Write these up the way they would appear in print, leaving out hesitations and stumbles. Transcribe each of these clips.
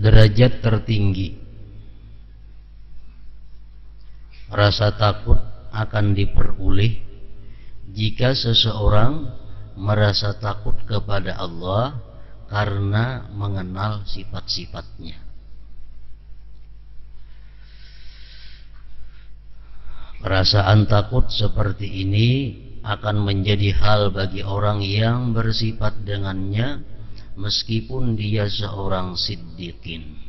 derajat tertinggi. Rasa takut akan diperoleh jika seseorang merasa takut kepada Allah karena mengenal sifat-sifatnya. Perasaan takut seperti ini akan menjadi hal bagi orang yang bersifat dengannya meskipun dia seorang siddiqin.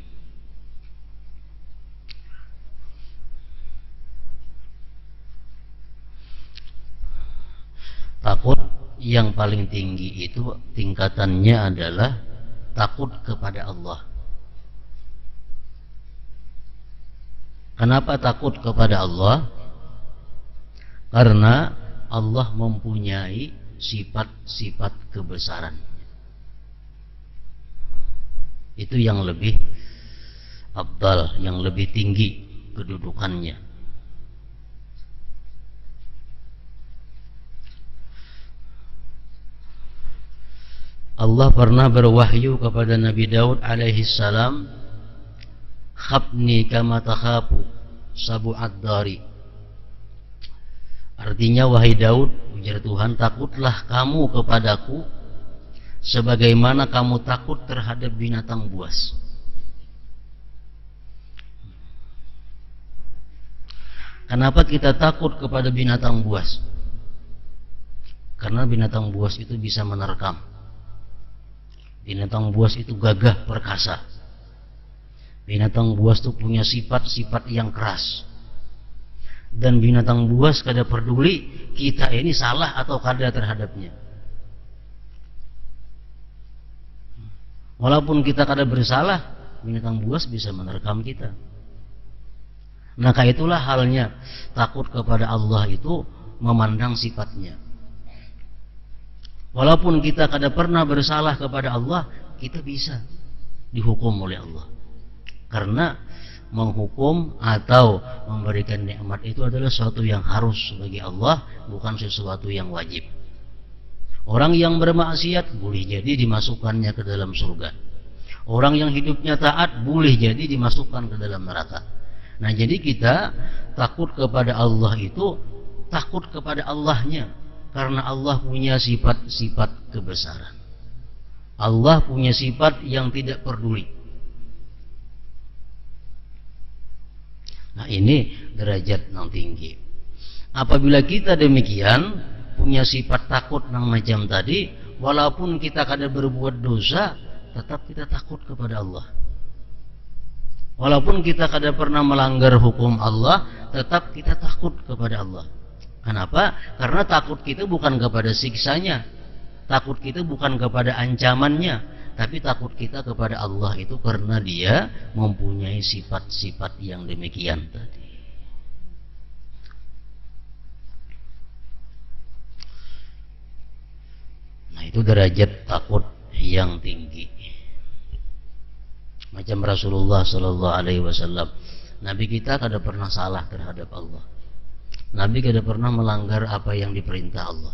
Takut yang paling tinggi itu tingkatannya adalah takut kepada Allah. Kenapa takut kepada Allah? Karena Allah mempunyai sifat-sifat kebesaran. Itu yang lebih afdal, yang lebih tinggi kedudukannya. Allah pernah berwahyu kepada Nabi Daud alaihi salam, "Khabni kama takhafu sabu'ad dari." Artinya, wahai Daud, ujar Tuhan, takutlah kamu kepadaku sebagaimana kamu takut terhadap binatang buas. Kenapa kita takut kepada binatang buas? Karena binatang buas itu bisa menerkam. Binatang buas itu gagah perkasa. Binatang buas itu punya sifat-sifat yang keras. Dan binatang buas kada peduli kita ini salah atau kada terhadapnya. Walaupun kita kada bersalah, binatang buas bisa menerkam kita. Maka itulah halnya takut kepada Allah itu memandang sifatnya. Walaupun kita kada pernah bersalah kepada Allah, kita bisa dihukum oleh Allah. Karena menghukum atau memberikan nikmat itu adalah sesuatu yang harus bagi Allah, bukan sesuatu yang wajib. Orang yang bermaksiat boleh jadi dimasukkannya ke dalam surga. Orang yang hidupnya taat boleh jadi dimasukkan ke dalam neraka. Nah, jadi kita takut kepada Allah itu takut kepada Allahnya, karena Allah punya sifat-sifat kebesaran. Allah punya sifat yang tidak peduli. Nah, ini derajat yang tinggi. Apabila kita demikian punya sifat takut yang macam tadi, walaupun kita kada berbuat dosa, tetap kita takut kepada Allah. Walaupun kita kada pernah melanggar hukum Allah, tetap kita takut kepada Allah. Kenapa? Karena takut kita bukan kepada siksanya, takut kita bukan kepada ancamannya, tapi takut kita kepada Allah itu karena Dia mempunyai sifat-sifat yang demikian tadi. Nah, itu derajat takut yang tinggi. Macam Rasulullah sallallahu alaihi wasallam, Nabi kita kada pernah salah terhadap Allah. Nabi kada pernah melanggar apa yang diperintah Allah.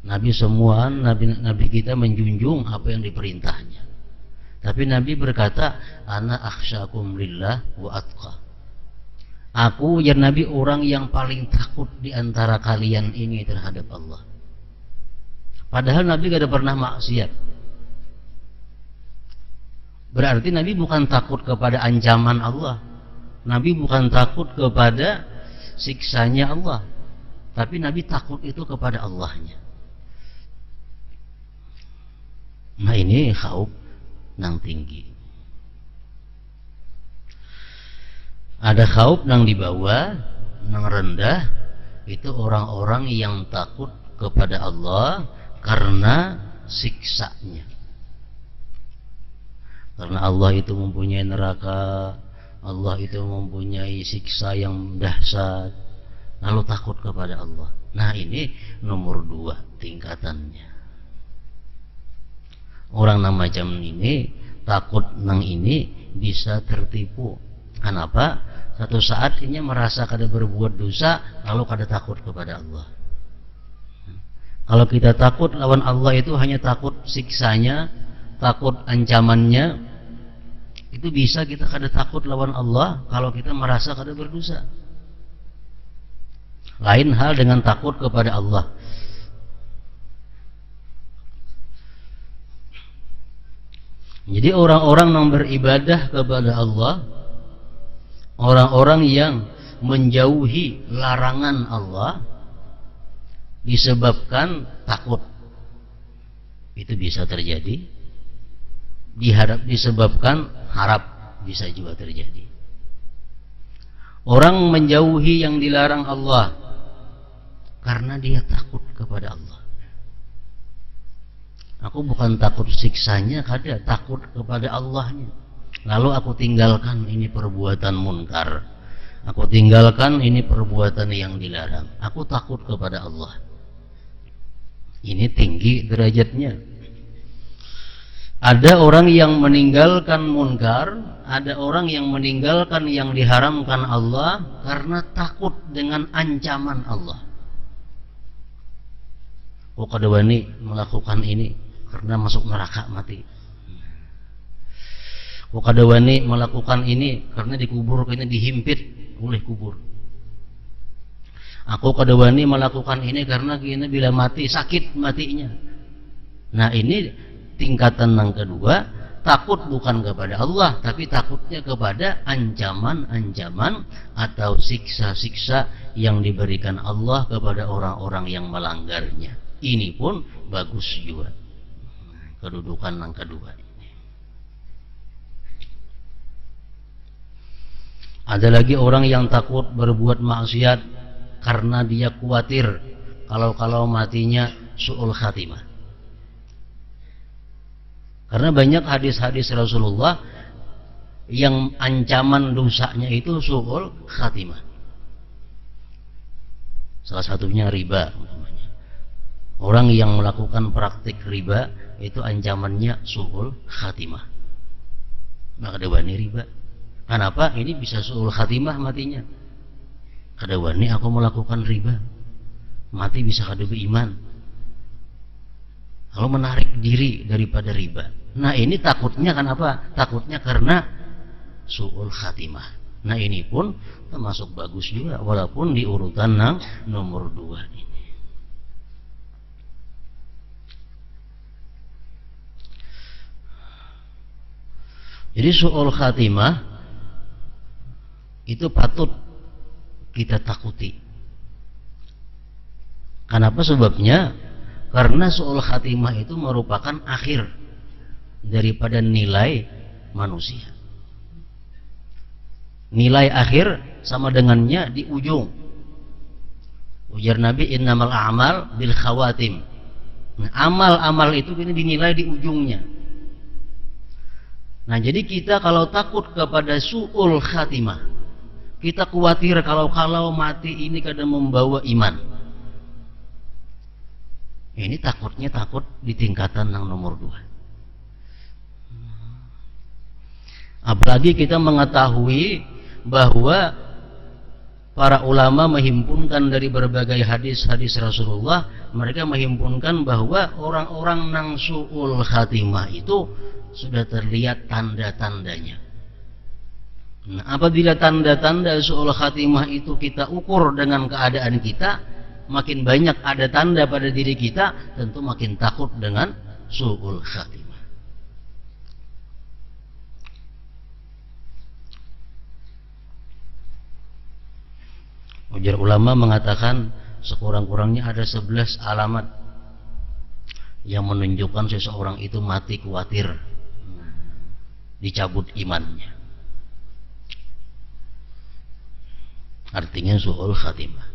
Nabi kita menjunjung apa yang diperintahnya. Tapi Nabi berkata, "Ana akhsyakum lillah wa atqa." Aku ya Nabi orang yang paling takut di antara kalian ini terhadap Allah. Padahal Nabi kada pernah maksiat. Berarti Nabi bukan takut kepada ancaman Allah. Nabi bukan takut kepada siksanya Allah, tapi Nabi takut itu kepada Allahnya. Nah, ini khauf nang tinggi. Ada khauf nang di bawah, nang rendah, itu orang-orang yang takut kepada Allah karena siksanya. Karena Allah itu mempunyai neraka, Allah itu mempunyai siksa yang dahsyat, lalu takut kepada Allah. Nah, ini nomor 2 tingkatannya. Orang yang macam ini takut nang ini bisa tertipu. Kenapa? Satu saat ini merasa kada berbuat dosa, lalu kada takut kepada Allah. Kalau kita takut lawan Allah itu hanya takut siksanya, takut ancamannya, Itu bisa kita kada takut lawan Allah kalau kita merasa kada berdosa. Lain hal dengan takut kepada Allah. Jadi orang-orang yang beribadah kepada Allah, orang-orang yang menjauhi larangan Allah disebabkan takut, itu bisa terjadi. Disebabkan harap, bisa juga terjadi. Orang menjauhi yang dilarang Allah karena dia takut kepada Allah. Aku bukan takut siksanya, kada, takut kepada Allahnya. Lalu aku tinggalkan ini perbuatan munkar, aku tinggalkan ini perbuatan yang dilarang. Aku takut kepada Allah. Ini tinggi derajatnya. Ada orang yang meninggalkan munkar, ada orang yang meninggalkan yang diharamkan Allah karena takut dengan ancaman Allah. Oh, kada wani melakukan ini karena masuk neraka mati. Oh, kada wani melakukan ini karena dikubur, karena dihimpit oleh kubur. Aku kada wani melakukan ini karena bila mati sakit matinya. Nah, ini tingkatan yang kedua, takut bukan kepada Allah, tapi takutnya kepada ancaman-ancaman atau siksa-siksa yang diberikan Allah kepada orang-orang yang melanggarnya. Ini pun bagus juga. Kedudukan yang kedua. Ada lagi orang yang takut berbuat maksiat karena dia khawatir kalau matinya su'ul khatimah. Karena banyak hadis-hadis Rasulullah yang ancaman dosanya itu su'ul khatimah. Salah satunya riba. Orang yang melakukan praktik riba itu ancamannya su'ul khatimah. Maka ada wani riba. Kenapa? Ini bisa su'ul khatimah matinya. Kada wani aku melakukan riba, mati bisa kada beriman. Kalau menarik diri daripada riba. Nah, ini takutnya kenapa? Takutnya karena su'ul khatimah. Nah, ini pun termasuk bagus juga, walaupun di urutan yang nomor 2 ini. Jadi su'ul khatimah itu patut kita takuti. Kenapa sebabnya? Karena su'ul khatimah itu merupakan akhir daripada nilai manusia. Nilai akhir sama dengannya di ujung. Ujar Nabi, innamal a'mal bil khawatim. Nah, amal-amal itu ini dinilai di ujungnya. Nah, jadi kita kalau takut kepada su'ul khatimah, kita khawatir kalau mati ini kadang membawa iman. Ini takutnya takut di tingkatan yang nomor 2. Apalagi kita mengetahui bahwa para ulama menghimpunkan dari berbagai hadis-hadis Rasulullah, mereka menghimpunkan bahwa orang-orang nang su'ul khatimah itu sudah terlihat tanda-tandanya. Nah, apabila tanda-tanda su'ul khatimah itu kita ukur dengan keadaan kita, makin banyak ada tanda pada diri kita, tentu makin takut dengan su'ul khatimah. Ujar ulama mengatakan sekurang-kurangnya ada 11 alamat yang menunjukkan seseorang itu mati khawatir dicabut imannya. Artinya su'ul khatimah.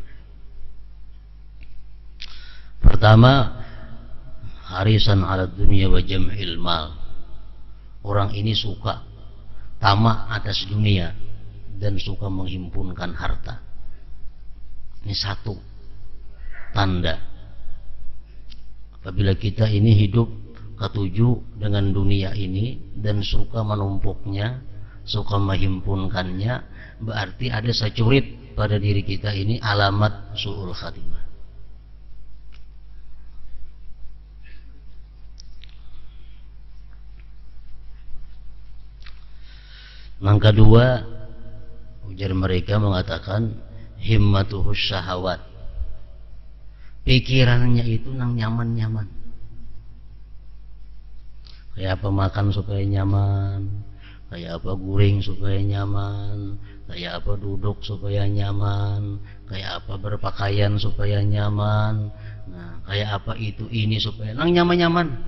Pertama, harisan ala dunia wa jam'il mal. Orang ini suka tamak atas dunia dan suka menghimpunkan harta. Ini satu tanda apabila kita ini hidup ketujuh dengan dunia ini dan suka menumpuknya, suka menghimpunkannya, berarti ada securit pada diri kita ini alamat su'ul khatimah. Yang kedua, ujar mereka mengatakan himmatuhus syahawat. Pikirannya itu nang nyaman-nyaman. Kayak apa makan supaya nyaman, kayak apa guring supaya nyaman, kayak apa duduk supaya nyaman, kayak apa berpakaian supaya nyaman. Nah, kayak apa itu ini supaya nang nyaman-nyaman.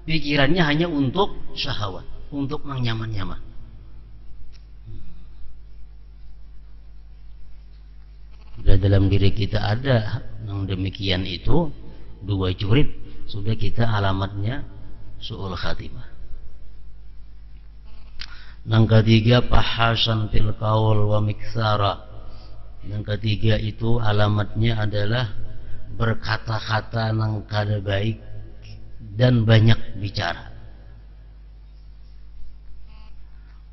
Pikirannya hanya untuk syahwat, untuk nang nyaman-nyaman. Bila dalam diri kita ada yang demikian itu, dua curit, sudah kita alamatnya su'ul khatimah. Yang ketiga, fahasan fil qaul wa miksara. Yang ketiga itu alamatnya adalah berkata-kata nang kada baik dan banyak bicara.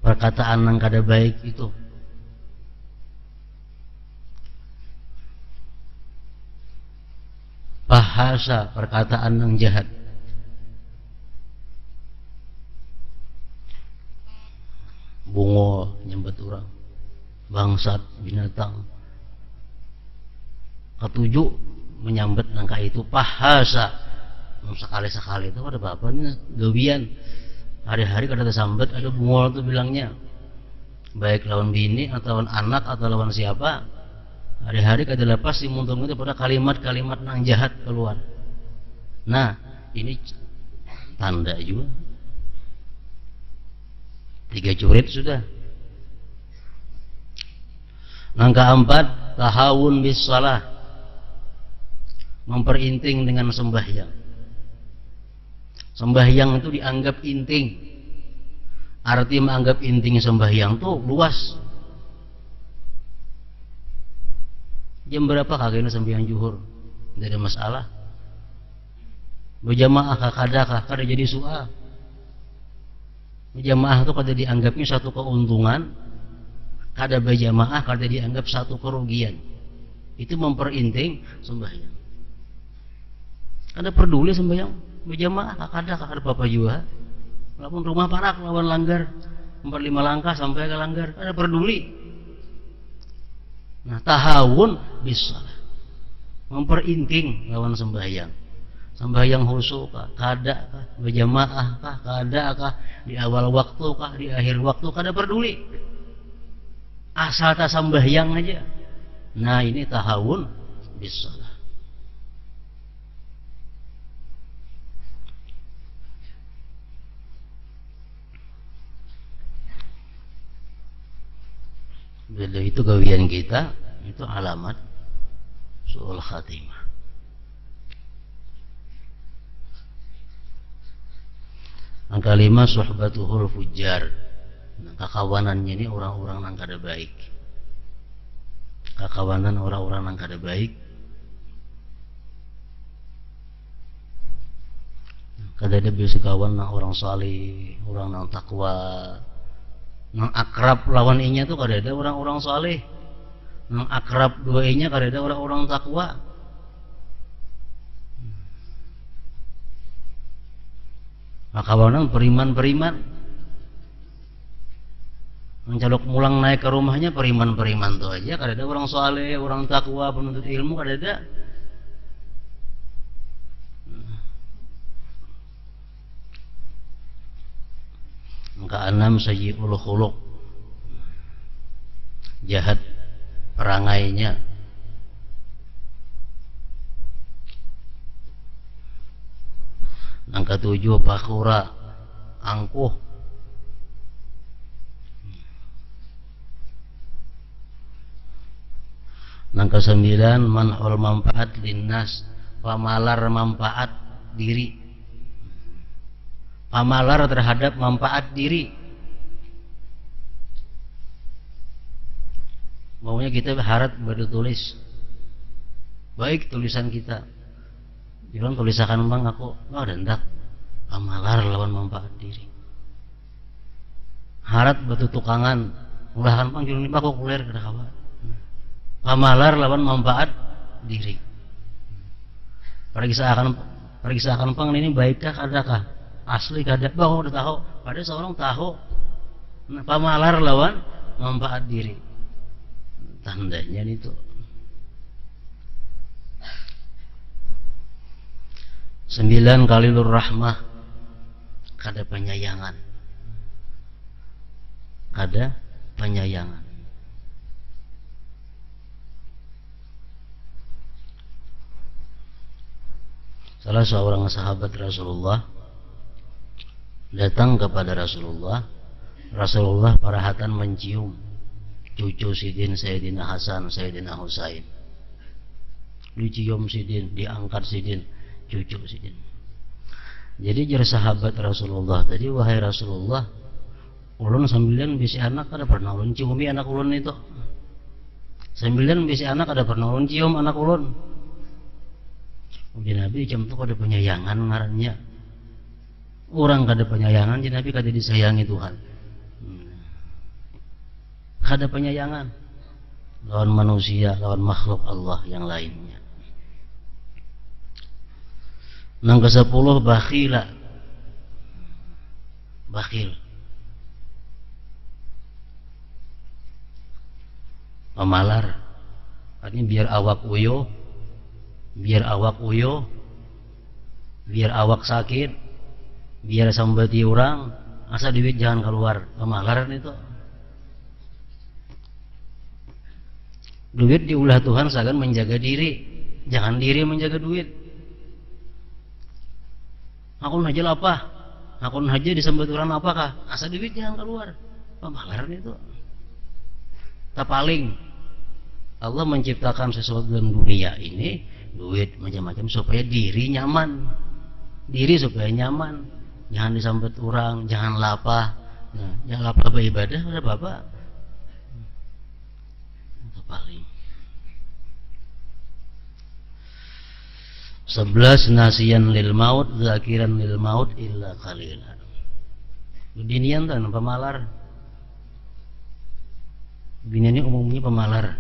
Perkataan nang kada baik itu bahasa, perkataan yang jahat. Bungo nyambet orang, bangsat, binatang. Ketujuh menyambet nangka itu bahasa. Sekali-sekali itu ada bapaknya gawian. Hari-hari kada tersambat ada bungo itu bilangnya. Baik lawan bini atau lawan anak atau lawan siapa. Hari-hari kada lepas dimuntung itu pada kalimat-kalimat nang jahat keluar. Nah, ini tanda juga. 3 curit sudah. Yang keempat, tahawun bis shalah. Memperinting dengan sembahyang. Sembahyang itu dianggap inting. Arti menganggap inting sembahyang itu luas. Jam berapa kagaknya sembahyang zuhur? Tidak ada masalah. Berjamaah kada jadi soal. Berjamaah itu kada dianggapnya satu keuntungan, kada berjamaah kada dianggap satu kerugian. Itu memperinting sembahyang. Kada peduli sembahyang berjamaah kada apa juga. Walaupun rumah parak lawan langgar 4-5 langkah sampai ke langgar, kada peduli. Nah, tahawun bisa memperinting lawan sembahyang. Sembahyang khusyuk kah, kada kah, berjamaah kah, kada kah, di awal waktu kah, di akhir waktu, kada peduli. Asal tak sembahyang aja. Nah, ini tahawun bisa. Bila itu gawian kita, itu alamat su'ul khatimah. Yang kelima, suhbatuhul fujar. Nah, kakawanannya ini orang-orang yang kada baik. Kakawanan orang-orang yang kada baik. Kada ada biasa kawan yang orang salih, orang yang takwa. Nang akrab lawan inya tuh kada ada orang-orang saleh. Nang akrab dua inya kada ada orang-orang takwa. Kawanan periman-periman. Mencalok mulang naik ke rumahnya periman-periman tuh aja, kada ada orang saleh, orang takwa, penuntut ilmu kada ada. Keenam, sayyi'ul khuluq, jahat perangainya. Yang ketujuh, fakhura, angkuh. Yang kesembilan, manhul manfaat linnas, pamalar manfaat diri. Pamalar terhadap manfaat diri. Maunya kita harap bertulis baik tulisan kita. Jangan tulisakan bang aku, oh dendak pamalar lawan manfaat diri. Harap bertutukangan, mulahan bang julung aku kuler kada kawan. Pamalar lawan manfaat diri. Periksakan pang ini baikkah kadakah? Asli kada, bah udah tahu. Pada seorang tahu Nah, pamalar lawan manfaat diri. Tandanya itu. 9 kalilur rahmah, kada penyayangan. Kada penyayangan. Salah seorang sahabat Rasulullah datang kepada Rasulullah. Rasulullah parahatan mencium cucu sidin Sayyidina Hasan, Sayyidina Husain. Dicium sidin, diangkat sidin, cucu sidin. Jadi jar sahabat Rasulullah tadi, wahai Rasulullah, ulun sambilan bisi anak kada pernah ulun ciumi anak ulun itu. Sambilan bisi anak kada pernah ulun cium anak ulun. Jadi Nabi jam itu kada penyayangan ngarannya. Orang kada penyayangan, jadi Nabi kada disayangi Tuhan. Kada penyayangan lawan manusia, lawan makhluk Allah yang lainnya. Nang ke-10 bakhila. Bakhil. Pemalar. Artinya biar awak uyo, biar awak uyo, biar awak sakit, biar sambati orang, asa duit jangan keluar. Pemalaran itu. Duit diulah Tuhan seakan menjaga diri, jangan diri menjaga duit. Aku haja apa? Aku haja disambut orang apakah? Asa duit jangan keluar. Pemalaran itu. Tak paling Allah menciptakan sesuatu dalam dunia ini, duit macam-macam supaya diri nyaman. Diri supaya nyaman. Jangan disambut orang, jangan lapah. Nah, jangan lapah beribadah, ada apa-apa. Tak paling. 11 nasiyan lil maut, zakiran lil maut illa qalila. Binian tan pemalar. Binian ini umumnya pemalar.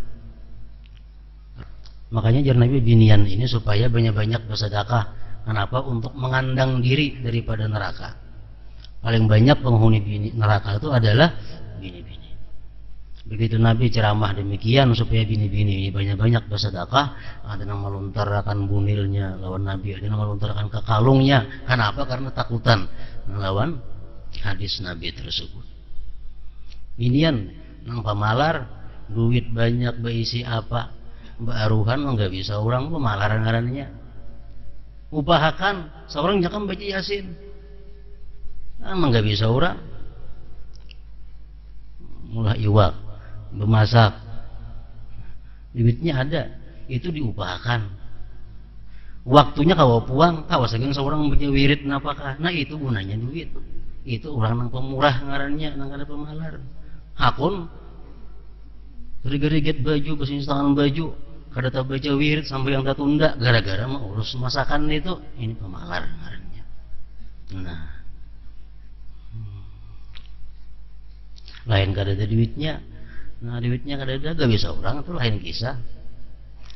Makanya jar Nabi binian ini supaya banyak-banyak bersedekah. Kenapa? Untuk mengandang diri daripada neraka. Paling banyak penghuni neraka itu adalah bini-bini. Begitu Nabi ceramah demikian supaya bini-bini ini banyak-banyak bersedekah, ada yang melontarkan bunilnya lawan Nabi, ada yang melontarkan ke kalungnya. Kenapa? Karena takutan melawan hadis Nabi tersebut. Binian nang pamalar, duit banyak berisi apa? Baruhan enggak bisa orang pemalaran ngarannya. Upahakan seorang jangan baca Yasin. Emang enggak bisa orang. Mulai iwak memasak, duitnya ada, itu diupahakan. Waktunya kawa puang, kawa saking seorang baca wirid napakah. Nah itu gunanya duit. Itu orang nang pemurah ngarannya, nang kada pemalar. Hakun riget-riget baju, bersih tangan baju, kada tak baca wirid sampai yang tak tunda gara-gara mau urus masakan itu, ini pemalar ngarannya. Nah, lain kada ada duitnya. Nah duitnya kada ada, gak bisa orang, itu lain kisah.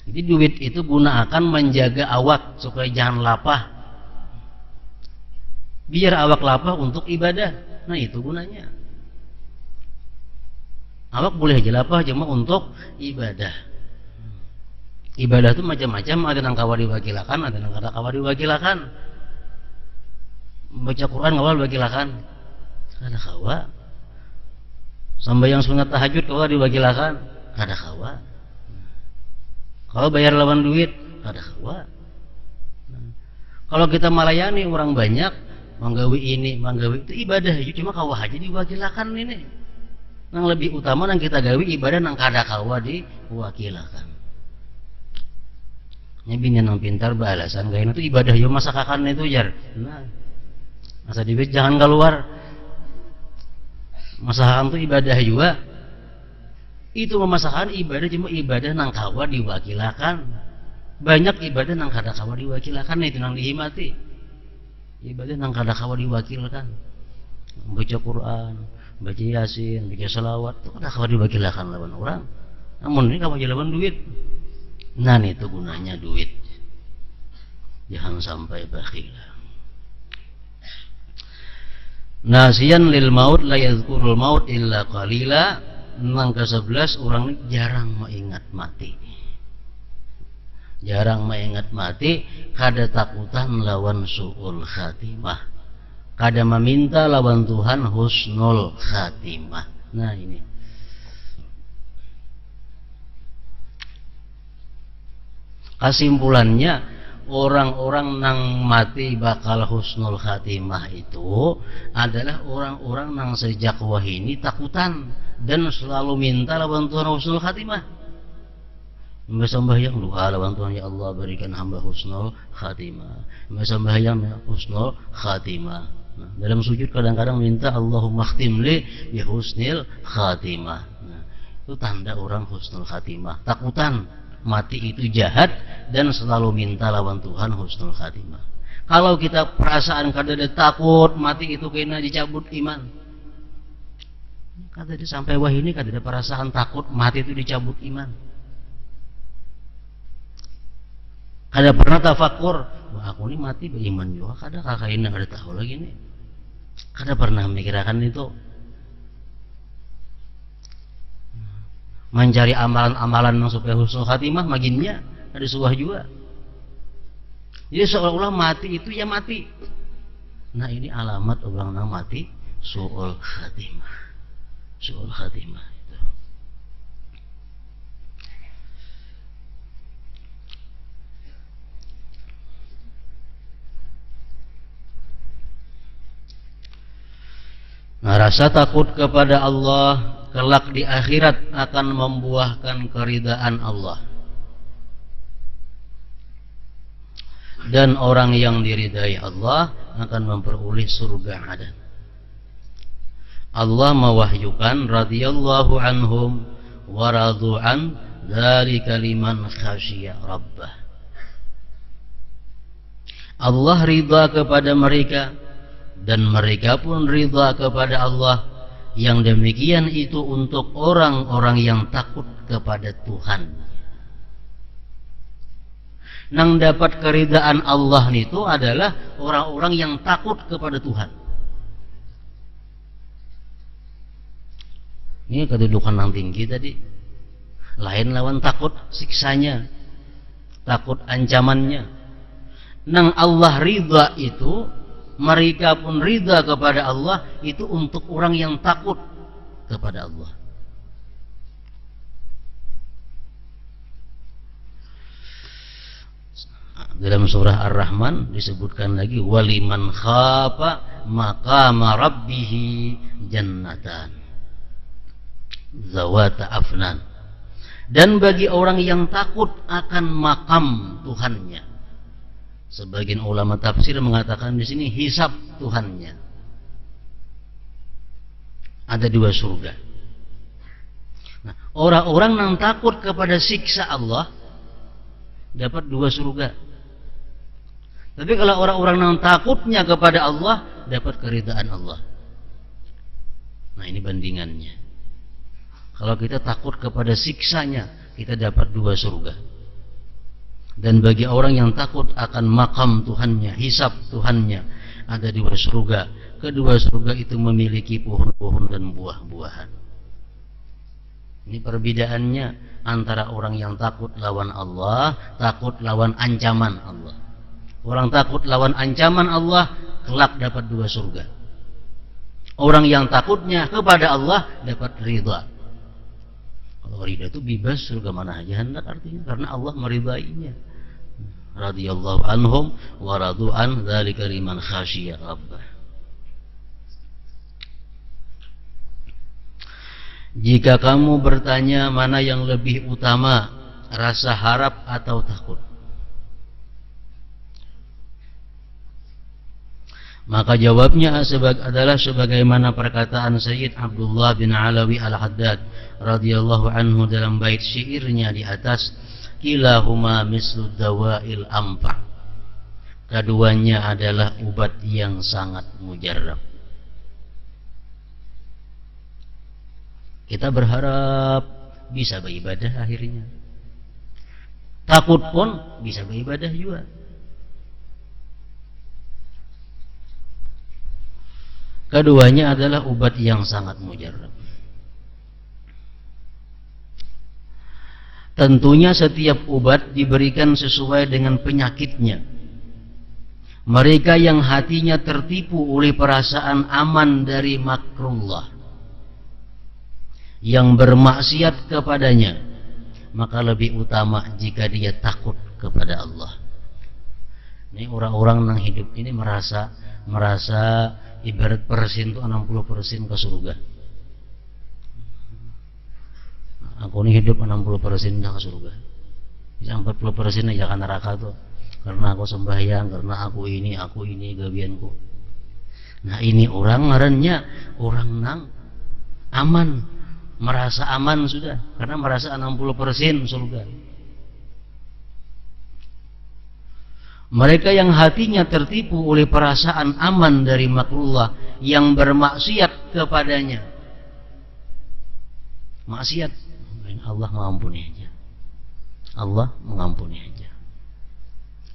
Jadi duit itu gunakan menjaga awak supaya jangan lapah. Biar awak lapah untuk ibadah. Nah itu gunanya. Awak boleh aja lapah cuma untuk ibadah. Ibadah itu macam-macam, ada yang kawa diwakilakan, ada yang kada kawa diwakilakan. Baca Quran kawa diwakilakan, kada kawa. Sampai yang sunat tahajud kawa diwakilakan, kada kawa. Kalau bayar lawan duit, kada kawa. Kalau kita melayani orang banyak, manggawi ini, manggawi itu ibadah, itu cuma kawa aja diwakilakan ini. Yang lebih utama yang kita gawi ibadah yang kada kawa diwakilakan. Nyebin yang pintar balasan kayak itu ibadah yo masakakan itu jar. Nah, masa duit jangan keluar. Masakan itu ibadah juga. Itu memasakkan ibadah cuma ibadah nang kawa diwakilakan. Banyak ibadah nang kada kawa diwakilakan, itu nang dihimati. Ibadah nang kada kawa diwakilkan. Baca Quran, baca Yasin, baca selawat, itu kada kawa diwakilakan lawan orang. Namun ini kawa lawan duit. Nah itu gunanya duit. Jangan sampai bakhil. Nasiyan lil maut la yadhkurul maut illa qalila. Yang ke-11, orang ini jarang mengingat mati. Jarang mengingat mati, kada takutan lawan su'ul khatimah. Kada meminta lawan Tuhan husnul khatimah. Nah ini. Kesimpulannya, orang-orang nang mati bakal husnul khatimah itu adalah orang-orang nang sejak wahini takutan dan selalu minta lawan Tuhan husnul khatimah. Mbak sembahyang doa lawan Tuhan, ya Allah berikan hamba husnul khatimah. Mbak sembahyang husnul khatimah. Nah, dalam sujud kadang-kadang minta Allahumma khtimli bi husnil khatimah. Nah, itu tanda orang husnul khatimah. Takutan mati itu jahat dan selalu minta lawan Tuhan husnul khatimah. Kalau kita perasaan kada takut mati itu kena dicabut iman. Kada sampai wah ini kada ada perasaan takut mati itu dicabut iman. Kada pernah tafakur, wah aku ini mati beriman juga, kada kakak ini kada tahu lagi nih. Kada pernah memikirkan itu. Mencari amalan-amalan yang supaya husnul khatimah maginnya ada suah juga. Jadi seolah-olah mati itu ya mati. Nah ini alamat orang yang mati su'ul khatimah. Su'ul khatimah itu. Nah, rasa takut kepada Allah kelak di akhirat akan membuahkan keridaan Allah. Dan orang yang diridai Allah akan memperoleh surga adan. Allah mewahyukan radhiyallahu anhum wa radu'an dzalika liman khasyiya rabbah. Allah ridha kepada mereka dan mereka pun ridha kepada Allah. Yang demikian itu untuk orang-orang yang takut kepada Tuhan. Nang dapat keridaan Allah itu adalah orang-orang yang takut kepada Tuhan. Ini kedudukan yang tinggi tadi. Lain lawan takut siksanya, takut ancamannya. Nang Allah ridha itu, mereka pun ridha kepada Allah, itu untuk orang yang takut kepada Allah. Dalam surah Ar-Rahman disebutkan lagi waliman khafa maqama rabbih jannatan zawata afnan. Dan bagi orang yang takut akan makam Tuhannya, sebagian ulama tafsir mengatakan di sini hisab Tuhannya. Ada dua surga. Nah, orang-orang yang takut kepada siksa Allah dapat dua surga. Tapi kalau orang-orang yang takutnya kepada Allah dapat keridaan Allah. Nah, ini bandingannya. Kalau kita takut kepada siksanya, kita dapat dua surga. Dan bagi orang yang takut akan makam Tuhannya, hisab Tuhannya, ada dua surga. Kedua surga itu memiliki pohon-pohon dan buah-buahan. Ini perbedaannya antara orang yang takut lawan Allah, takut lawan ancaman Allah. Orang takut lawan ancaman Allah kelak dapat dua surga. Orang yang takutnya kepada Allah dapat ridha. Kalau ridha itu bebas surga mana aja hendak artinya, karena Allah meridainya. Radhiyallahu anhum wa radu'an dzalika liman khasyiya rabbah. Jika kamu bertanya mana yang lebih utama, rasa harap atau takut, maka jawabnya adalah sebagaimana perkataan Sayyid Abdullah bin Alawi Al-Haddad radhiyallahu anhu dalam bait syairnya di atas, kilahuma mislu dawa'il amfa. Keduanya adalah obat yang sangat mujarab. Kita berharap bisa beribadah akhirnya. Takut pun bisa beribadah juga. Keduanya adalah obat yang sangat mujarab. Tentunya setiap obat diberikan sesuai dengan penyakitnya. Mereka yang hatinya tertipu oleh perasaan aman dari makrullah, yang bermaksiat kepadanya, maka lebih utama jika dia takut kepada Allah. Ini orang-orang yang hidup ini merasa ibarat persen itu 60% ke surga. Aku ini hidup 60% ke surga. Bisa 40% aja ke neraka tuh. Karena aku sembahyang, karena aku ini gabianku. Nah ini orang ngarannya orang nang aman, merasa aman sudah, karena merasa 60% surga. Mereka yang hatinya tertipu oleh perasaan aman dari makrullah, yang bermaksiat kepadanya. Maksiat, Allah mengampuni aja. Allah mengampuni aja.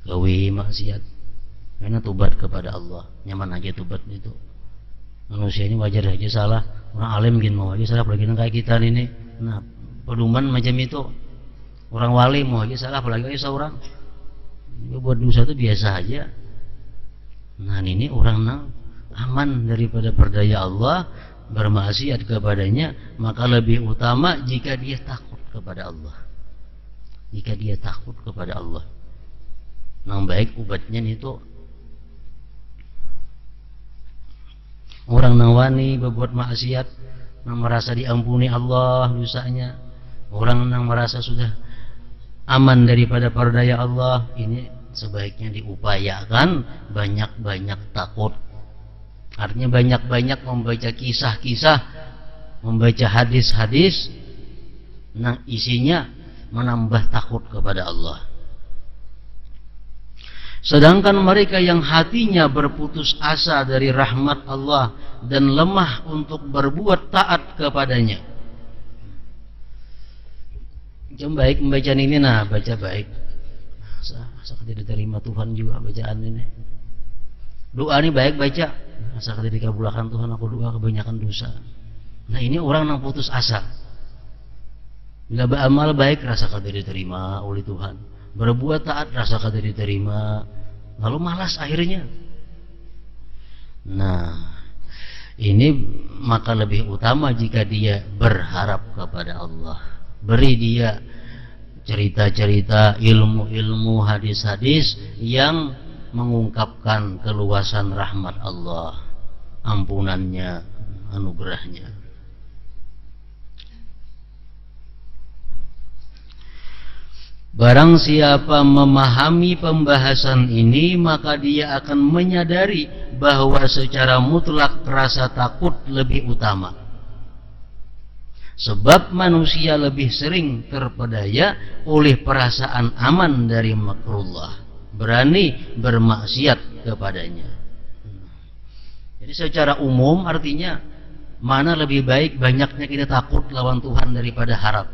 Gawe maksiat, karena tobat kepada Allah, nyaman aja tobat itu. Manusia ini wajar aja salah. Orang alim gini mau aja salah, apalagi kayak kita ini. Nah, pedoman macam itu. Orang wali mau aja salah, apalagi kayak seorang. Buat dosa itu biasa aja. Nah ini orang nang aman daripada perdaya Allah, bermaksiat kepadanya, maka lebih utama jika dia takut kepada Allah. Jika dia takut kepada Allah, nang baik obatnya itu orang nang wani berbuat maksiat, nang merasa diampuni Allah dosanya, orang nang merasa sudah aman daripada perdaya Allah, ini sebaiknya diupayakan banyak-banyak takut. Artinya banyak-banyak membaca kisah-kisah, membaca hadis-hadis, nah isinya menambah takut kepada Allah. Sedangkan mereka yang hatinya berputus asa dari rahmat Allah dan lemah untuk berbuat taat kepadanya, jam baik membacaan ini, nah baca baik, asal tidak diterima Tuhan juga bacaan ini. Doa ini baik baca, asal tidak dikabulkan Tuhan, aku doa kebanyakan dosa. Nah ini orang yang putus asa. Bila beramal baik rasa tidak diterima oleh Tuhan, berbuat taat rasa tidak diterima, lalu malas akhirnya. Nah ini maka lebih utama jika dia berharap kepada Allah. Beri dia cerita-cerita, ilmu-ilmu, hadis-hadis yang mengungkapkan keluasan rahmat Allah, ampunannya, anugerahnya. Barang siapa memahami pembahasan ini, maka dia akan menyadari bahwa secara mutlak rasa takut lebih utama. Sebab manusia lebih sering terpedaya oleh perasaan aman dari makrullah, berani bermaksiat kepadanya. Jadi secara umum artinya mana lebih baik banyaknya kita takut lawan Tuhan daripada harap.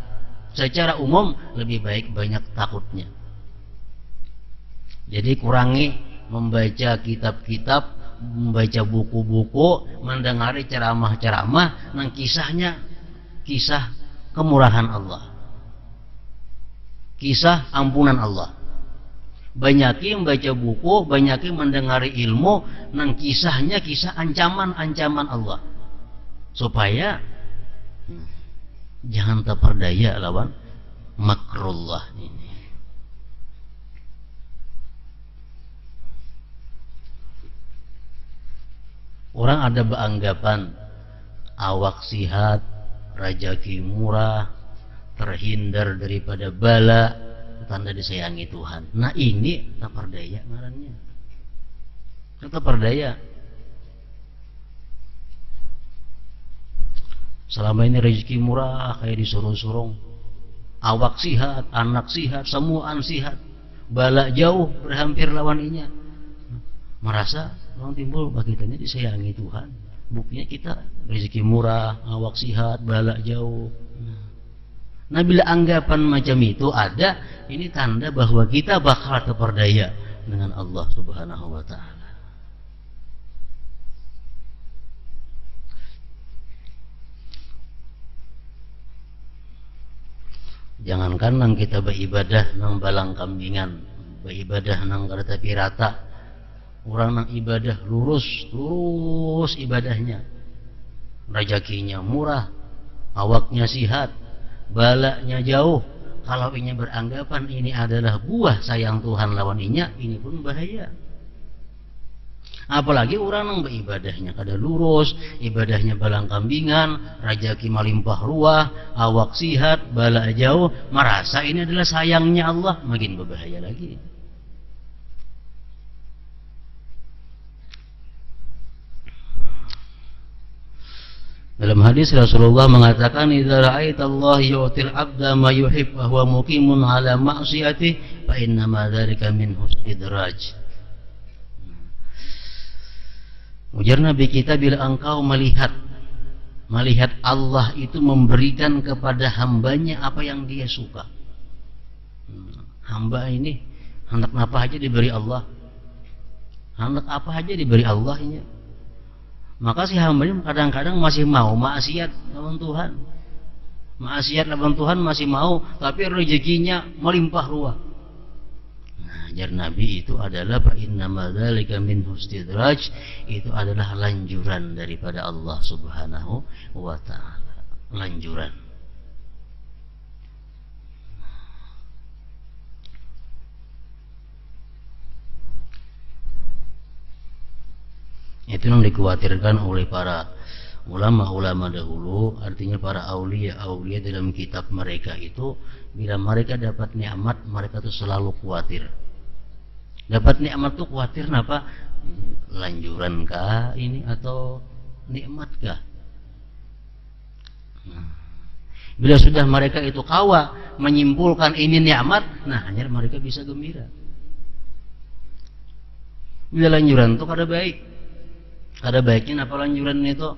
Secara umum lebih baik banyak takutnya. Jadi kurangi membaca kitab-kitab, membaca buku-buku, mendengari ceramah-ceramah nang kisahnya kisah kemurahan Allah, kisah ampunan Allah. Banyaki membaca buku, banyaki mendengari ilmu nang kisahnya kisah ancaman-ancaman Allah, supaya jangan terperdaya lawan makrullah ini. Orang ada beranggapan awak sihat, rajaki murah, terhindar daripada bala, tanda disayangi Tuhan. Nah ini tak perdaya ngarannya. Tak perdaya. Selama ini rezeki murah kayak disuruh-suruh, awak sihat, anak sihat, semuaan sihat, bala jauh berhampir lawaninya, merasa orang timbul bagi kita disayangi Tuhan. Buktinya kita rezeki murah, awak sihat, bala jauh. Nah bila anggapan macam itu ada, ini tanda bahwa kita bakal terperdaya dengan Allah Subhanahu wa ta'ala. Jangankan nang kita beribadah nang balang kambingan, beribadah nang kareta pirata, orang nang ibadah lurus ibadahnya, rezekinya murah, awaknya sihat, balaknya jauh. Kalau inya beranggapan ini adalah buah sayang Tuhan lawan inya, ini pun bahaya. Apalagi orang yang beribadahnya kada lurus, ibadahnya balang kambingan, rezeki melimpah ruah, awak sihat, bala jauh, merasa ini adalah sayangnya Allah, makin berbahaya lagi. Dalam hadis Rasulullah mengatakan, "Idza ra'aita Allah yu'til 'abda ma yuhib wa huwa muqimun 'ala ma'siyatihi, fa inna ma dzalika min idraj." Ujar Nabi kita, bila engkau melihat Allah itu memberikan kepada hambanya apa yang dia suka. Hamba ini hendak apa aja diberi Allah, hendak apa aja diberi Allah ini. Maka si hamba ini kadang-kadang masih mau maksiat lawan Tuhan, maksiat lawan Tuhan masih mau, tapi rezekinya melimpah ruah. Ajar Nabi itu adalah fa innama dzalika min istidraj, itu adalah lanjuran daripada Allah Subhanahu wa taala, lanjuran. Itu yang dikhawatirkan oleh para ulama-ulama dahulu, artinya para aulia dalam kitab mereka itu, bila mereka dapat nikmat mereka tuh selalu khawatir. Dapat nikmat tuh khawatir kenapa? Lanjuran kah ini atau nikmat kah? Bila sudah mereka itu kawa menyimpulkan ini nikmat, nah hanya mereka bisa gembira. Bila lanjuran tuh kada baik. Kada baiknya apa lanjuran itu?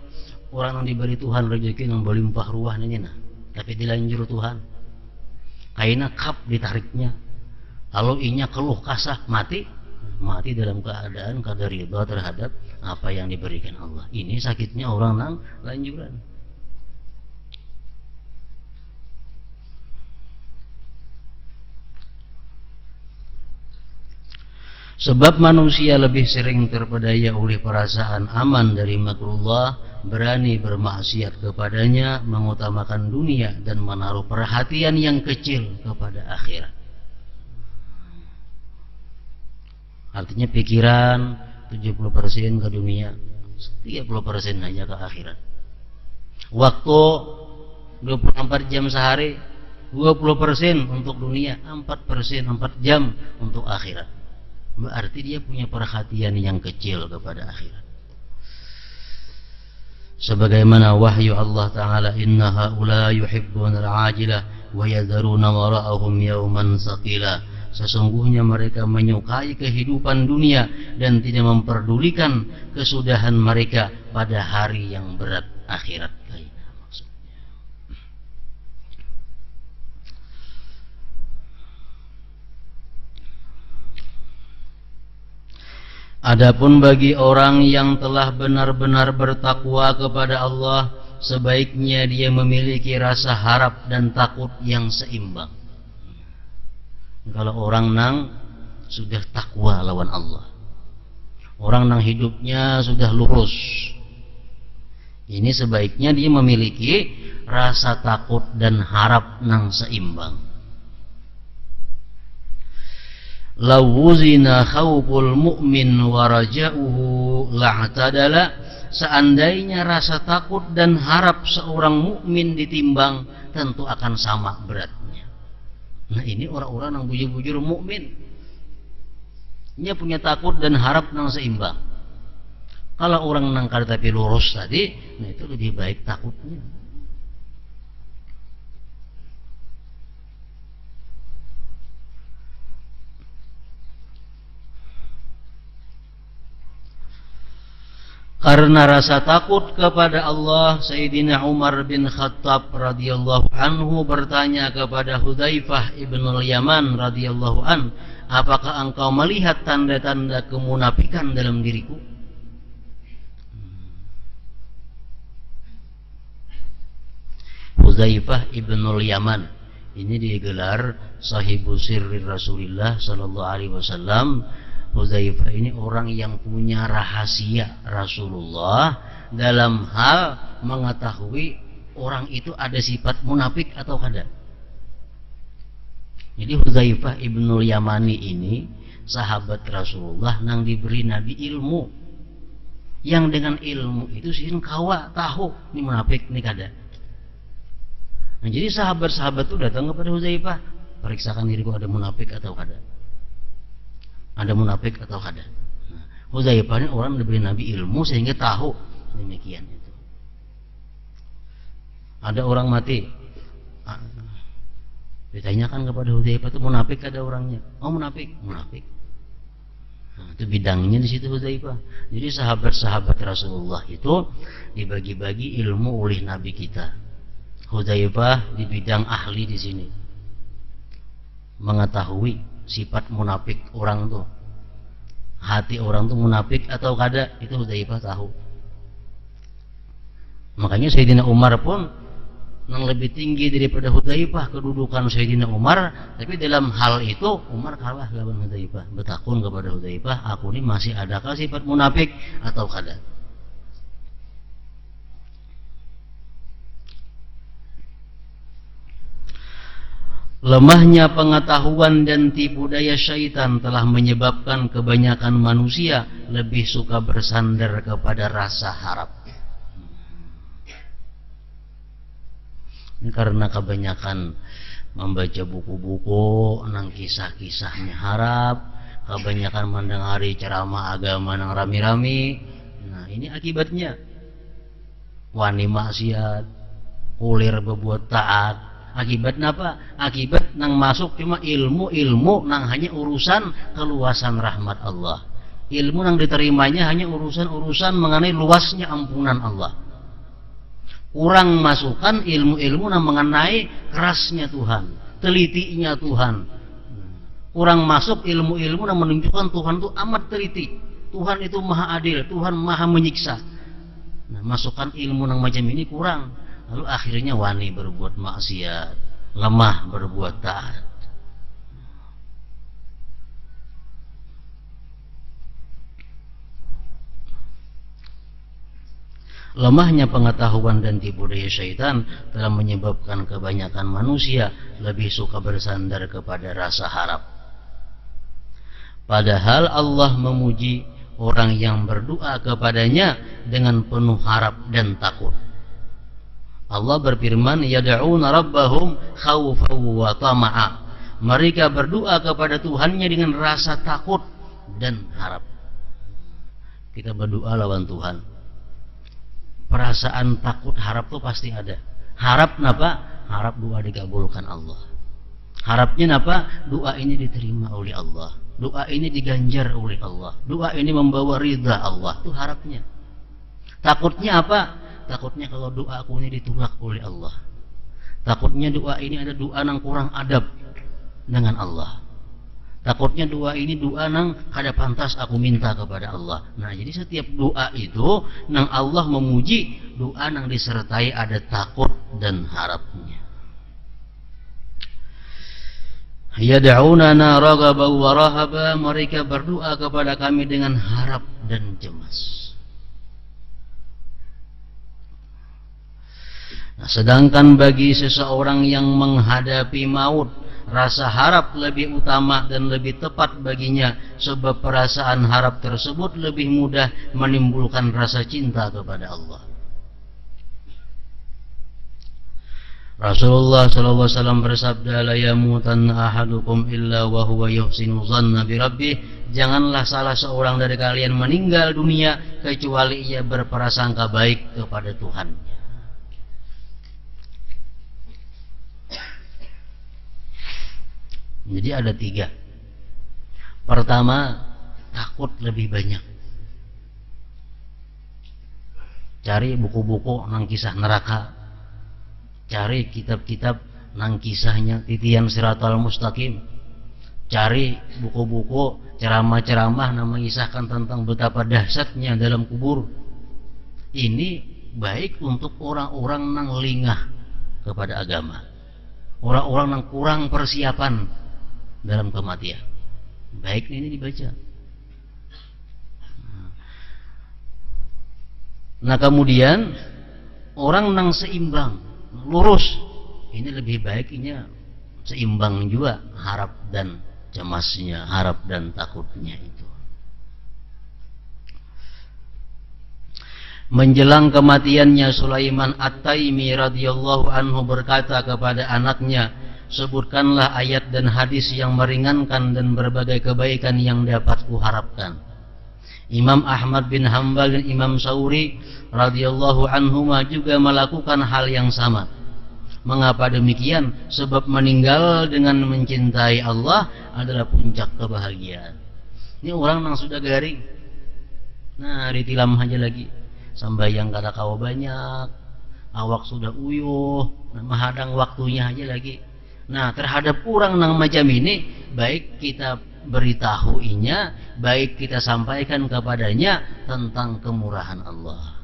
Orang yang diberi Tuhan rezeki yang berlimpah ruah nah, tapi dilanjur Tuhan. Kaina kap ditariknya. Kalau inya keluh kasah mati dalam keadaan kada ridha terhadap apa yang diberikan Allah. Ini sakitnya orang nang lanjuran. Sebab manusia lebih sering terpedaya oleh perasaan aman dari makrullah, berani bermaksiat kepadanya, mengutamakan dunia dan menaruh perhatian yang kecil kepada akhirat. Artinya pikiran 70% ke dunia, 30% hanya ke akhirat. Waktu 24 jam sehari, 20% untuk dunia, 4% 4 jam untuk akhirat. Berarti dia punya perhatian yang kecil kepada akhirat. Sebagaimana wahyu Allah Ta'ala, inna haula yuhibbuna al-ajilah wa yadharuna wara'ahum yawman saqila. Sesungguhnya mereka menyukai kehidupan dunia dan tidak memperdulikan kesudahan mereka pada hari yang berat akhirat. Adapun bagi orang yang telah benar-benar bertakwa kepada Allah, sebaiknya dia memiliki rasa harap dan takut yang seimbang. Kalau orang nang sudah takwa lawan Allah, orang nang hidupnya sudah lurus, ini sebaiknya dia memiliki rasa takut dan harap nang seimbang. Lawuzina khawful mu'min wa raja'uhu la'tadala. Seandainya rasa takut dan harap seorang mukmin ditimbang, tentu akan sama beratnya. Nah ini orang-orang yang bujur-bujur mukmin, dia punya takut dan harap yang seimbang. Kalau orang nangkar tapi lurus tadi, nah itu lebih baik takutnya. Karena rasa takut kepada Allah, Sayyidina Umar bin Khattab radhiyallahu anhu bertanya kepada Hudzaifah ibn al-Yaman radhiyallahu an, apakah engkau melihat tanda-tanda kemunafikan dalam diriku? Hudzaifah ibn al-Yaman Ini digelar sahibu sirri Rasulullah sallallahu alaihi wasallam. Hudzaifah ini orang yang punya rahasia Rasulullah dalam hal mengetahui orang itu ada sifat munafik atau kada. Jadi Hudzaifah ibnul Yamani ini sahabat Rasulullah nang diberi Nabi ilmu, yang dengan ilmu itu sih kawa tahu ini munafik ini kada. Nah, jadi sahabat-sahabat itu datang kepada Hudzaifah, periksakan diriku ada munafik atau kada, ada munafik atau kada. Nah, Hudzaifah ini orang diberi Nabi ilmu sehingga tahu demikian itu. Ada orang mati, ditanyakan kepada Hudzaifah itu munafik ada orangnya. Oh munafik, munafik. Nah, itu bidangnya di situ Hudzaifah. Jadi sahabat-sahabat Rasulullah itu dibagi-bagi ilmu oleh Nabi kita. Hudzaifah di bidang ahli di sini, mengetahui sifat munafik orang tuh, hati orang tuh munafik atau kada, itu Hudzaifah tahu. Makanya Sayyidina Umar pun yang lebih tinggi daripada Hudzaifah kedudukan Sayyidina Umar, tapi dalam hal itu Umar kalah lawan Hudzaifah. Bertakun kepada Hudzaifah, aku ini masih adakah sifat munafik atau kada? Lemahnya pengetahuan dan tipu daya syaitan telah menyebabkan kebanyakan manusia lebih suka bersandar kepada rasa harap. Ini karena kebanyakan membaca buku-buku nang kisah-kisahnya harap, kebanyakan mendengari ceramah agama nang rami-rami. Nah, ini akibatnya wani maksiat, kulir berbuat taat. Akibatnya apa? Akibat nang masuk cuma ilmu nang hanya urusan keluasan rahmat Allah. Ilmu nang diterimanya hanya urusan-urusan mengenai luasnya ampunan Allah. Kurang masukkan ilmu-ilmu nang mengenai kerasnya Tuhan, telitinya Tuhan. Kurang masuk ilmu-ilmu nang menunjukkan Tuhan itu amat teliti. Tuhan itu maha adil, Tuhan maha menyiksa. Nah, masukkan ilmu nang macam ini kurang. Lalu akhirnya wani berbuat maksiat, lemah berbuat taat. Lemahnya pengetahuan dan tipu daya syaitan telah menyebabkan kebanyakan manusia lebih suka bersandar kepada rasa harap. Padahal Allah memuji orang yang berdoa kepadanya dengan penuh harap dan takut. Allah berfirman, yad'una rabbahum khaufan wa tama'a. Mereka berdoa kepada Tuhannya dengan rasa takut dan harap. Kita berdoa lawan Tuhan, perasaan takut harap itu pasti ada. Harap napa? Harap doa dikabulkan Allah. Harapnya napa? Doa ini diterima oleh Allah, doa ini diganjar oleh Allah, doa ini membawa ridha Allah. Itu harapnya. Takutnya apa? Takutnya kalau doa aku ini ditolak oleh Allah. Takutnya doa ini ada doa nang kurang adab dengan Allah. Takutnya doa ini doa nang kada pantas aku minta kepada Allah. Nah, jadi setiap doa itu nang Allah memuji, doa nang disertai ada takut dan harapnya. Yad'unana raghaban wa rahaba, mereka berdoa kepada kami dengan harap dan cemas. Nah, sedangkan bagi seseorang yang menghadapi maut, rasa harap lebih utama dan lebih tepat baginya, sebab perasaan harap tersebut lebih mudah menimbulkan rasa cinta kepada Allah. Rasulullah sallallahu alaihi wasallam bersabda, la yamutanna ahadukum illa wa huwa yuhsinu dhanna bi rabbih. Janganlah salah seorang dari kalian meninggal dunia kecuali ia berprasangka baik kepada Tuhannya. Jadi ada 3. Pertama, takut lebih banyak. Cari buku-buku nang kisah neraka, cari kitab-kitab nang kisahnya titian Siratal Mustaqim, cari buku-buku ceramah-ceramah nang mengisahkan tentang betapa dahsyatnya dalam kubur. Ini baik untuk orang-orang nang lingah kepada agama. orang-orang yang kurang persiapan dalam kematian. Baik ini dibaca. Nah kemudian orang yang seimbang, lurus, ini lebih baiknya seimbang juga harap dan cemasnya, harap dan takutnya itu. Menjelang kematiannya Sulaiman At-Taimi radhiyallahu anhu berkata kepada anaknya, sebutkanlah ayat dan hadis yang meringankan dan berbagai kebaikan yang dapat kuharapkan. Imam Ahmad bin Hanbal dan Imam Sauri radhiyallahu anhuma juga melakukan hal yang sama. Mengapa demikian? Sebab meninggal dengan mencintai Allah adalah puncak kebahagiaan. Ini orang yang sudah garing, nah ditilam aja lagi. Sambayang kada kawa banyak, awak sudah uyuh, menghadang waktunya aja lagi. Nah terhadap orang yang macam ini, baik kita beritahuinya, baik kita sampaikan kepadanya tentang kemurahan Allah,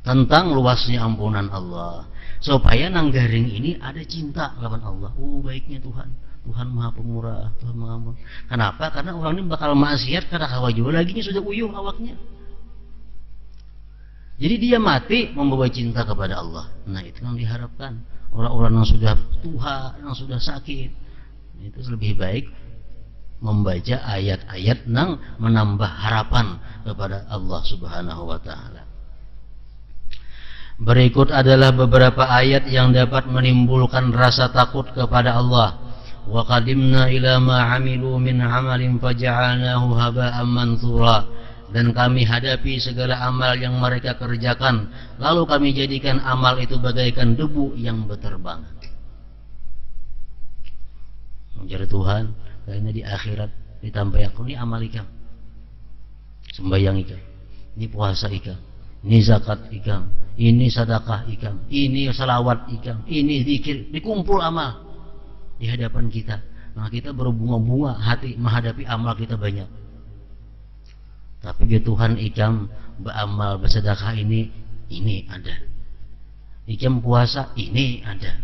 tentang luasnya ampunan Allah, supaya nang garing ini ada cinta lawan Allah. Oh baiknya Tuhan, Tuhan maha pemurah, Tuhan maha ampun. Kenapa? Karena orang ini bakal maksiat kada kawa juga lagi, sudah uyuh awaknya. Jadi dia mati membawa cinta kepada Allah. Nah itu yang diharapkan. Orang-orang yang sudah tua, yang sudah sakit, itu lebih baik membaca ayat-ayat yang menambah harapan kepada Allah Subhanahu wa ta'ala. Berikut adalah beberapa ayat yang dapat menimbulkan rasa takut kepada Allah. Wa qadimna ila ma 'amilu min 'amalin faja'alnahu haba'an manthura. Dan kami hadapi segala amal yang mereka kerjakan, lalu kami jadikan amal itu bagaikan debu yang berterbangan. Menjadi Tuhan, kayaknya di akhirat ditambah aku ini amal ikam, sembahyang ikam, ini puasa ikam, ini zakat ikam, ini sedekah ikam, ini salawat ikam, ini zikir, dikumpul amal di hadapan kita. Nah kita berbunga-bunga hati menghadapi amal kita banyak. Tapi ya Tuhan ikam beramal bersedekah ini ada, ikam puasa ini ada,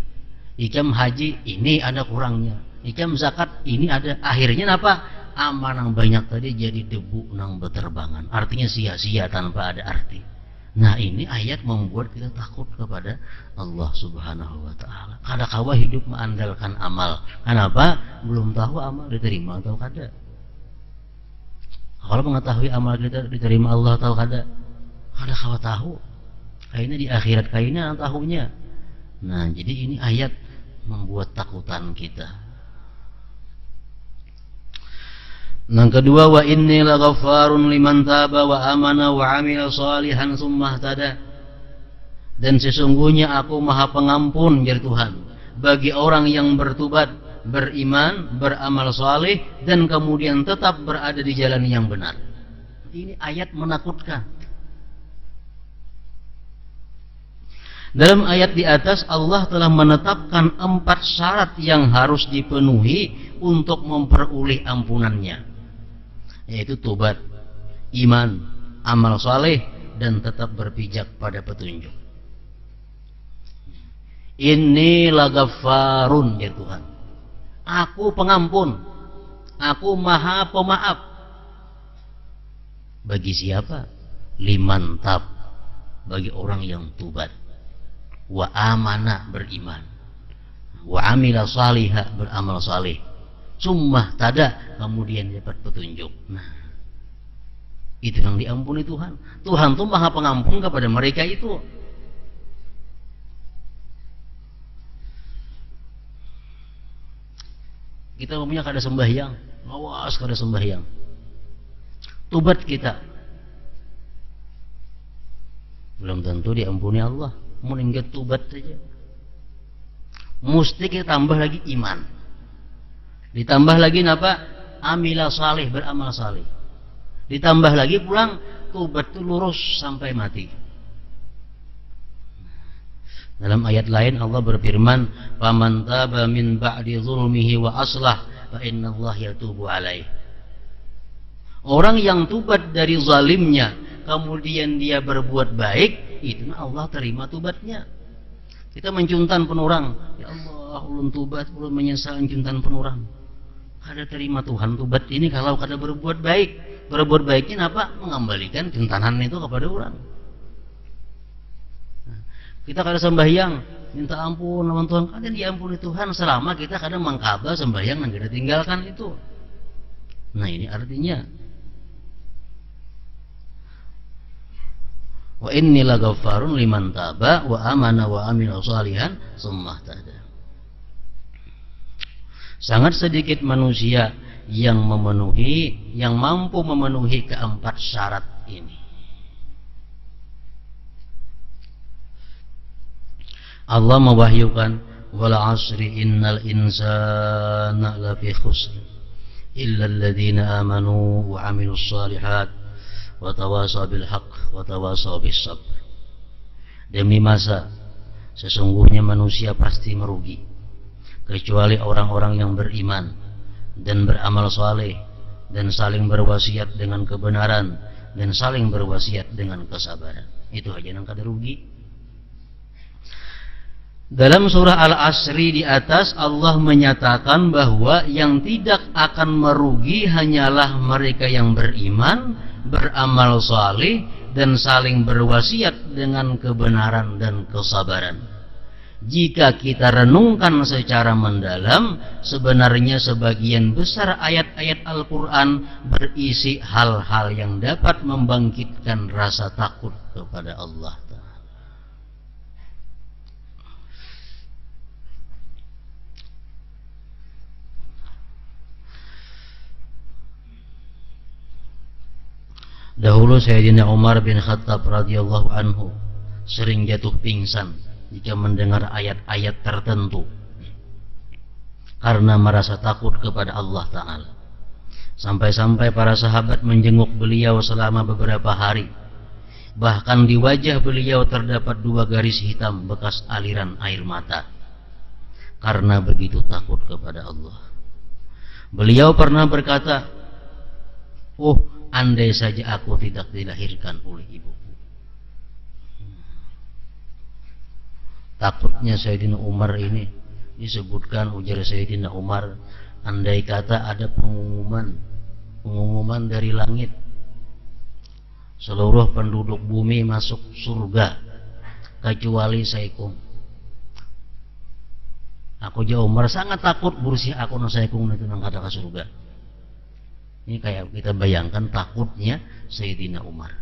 ikam haji ini ada kurangnya, ikam zakat ini ada. Akhirnya apa? Amal yang banyak tadi jadi debu nang berterbangan, artinya sia-sia tanpa ada arti. Nah ini ayat membuat kita takut kepada Allah Subhanahu wa ta'ala. Kada kawa hidup mengandalkan amal. Kenapa? Belum tahu amal diterima atau kada. Kalau mengetahui amal kita diterima Allah tahu kada kawa tahu. Kayaknya di akhirat kayaknya tahunya. Nah, jadi ini ayat membuat takutan kita. Yang kedua, wa inni laghaffarun liman taba wa amana wa 'amila shalihan tsumma ihtada. Dan sesungguhnya aku Maha Pengampun, ya Tuhan, bagi orang yang bertobat, beriman, beramal saleh, dan kemudian tetap berada di jalan yang benar. Ini ayat menakutkan. Dalam ayat di atas Allah telah menetapkan 4 syarat yang harus dipenuhi untuk memperoleh ampunannya, yaitu tobat, iman, amal saleh, dan tetap berpijak pada petunjuk. Inni laghaffarun, ya Tuhan, aku pengampun, aku maha pemaaf. Bagi siapa? Liman tab, bagi orang yang tobat, wa amana, beriman, wa amila salihah, beramal saleh, summa tada, kemudian dapat petunjuk. Nah itu yang diampuni Tuhan. Tuhan tuh maha pengampun kepada mereka itu. Kita umumnya kada sembahyang, awas kada sembahyang, tobat kita belum tentu diampuni Allah. Meninggal tobat saja, mesti kita tambah lagi iman, ditambah lagi apa? Amila saleh, beramal saleh, ditambah lagi pulang tobat itu lurus sampai mati. Dalam ayat lain Allah berfirman, "Faman taba min ba'di zulmihi wa aslah fa innallaha yatubu alaih." Orang yang tobat dari zalimnya kemudian dia berbuat baik, itu Allah terima tobatnya. Kita mencuntan penurang, ya Allah, ulun tubat, ulun menyesal mencuntan penurang. Kada terima Tuhan tubat ini kalau kada berbuat baik. Berbuat baiknya apa? Mengembalikan cuntanan itu kepada orang. Nah, kita kada sembahyang, minta ampun lawan Tuhan, kada diampuni Tuhan selama kita kada mengkaba sembahyang dan kada tinggalkan itu. Nah, ini artinya wa inni laghaffarun liman taba wa amana wa amila shalihan tsumma ihtada. Sangat sedikit manusia yang mampu memenuhi keempat syarat ini. Allah mewahyukan wal 'asri innal insana lafi khusr illa alladziina amanu wa 'amilus shalihat wa tawasaw bil haqq wa tawasaw bis sabr. Demi masa sesungguhnya manusia pasti merugi kecuali orang-orang yang beriman dan beramal saleh dan saling berwasiat dengan kebenaran dan saling berwasiat dengan kesabaran. Itu aja yang kada rugi. Dalam surah Al-Asri di atas Allah menyatakan bahwa yang tidak akan merugi hanyalah mereka yang beriman, beramal saleh dan saling berwasiat dengan kebenaran dan kesabaran. Jika kita renungkan secara mendalam, sebenarnya sebagian besar ayat-ayat Al-Quran berisi hal-hal yang dapat membangkitkan rasa takut kepada Allah Ta'ala. Dahulu Sayyidina Umar bin Khattab radhiyallahu anhu sering jatuh pingsan jika mendengar ayat-ayat tertentu karena merasa takut kepada Allah Ta'ala. Sampai-sampai para sahabat menjenguk beliau selama beberapa hari. Bahkan di wajah beliau terdapat 2 garis hitam bekas aliran air mata karena begitu takut kepada Allah. Beliau pernah berkata, "Oh, andai saja aku tidak dilahirkan oleh ibuku." Takutnya Sayyidina Umar ini disebutkan, ujar Sayyidina Umar, andai kata ada pengumuman dari langit, seluruh penduduk bumi masuk surga kecuali Saikung. Aku jauh Umar sangat takut bersih aku na Saikung itu nang kada ke surga. Ini kayak kita bayangkan takutnya Sayyidina Umar.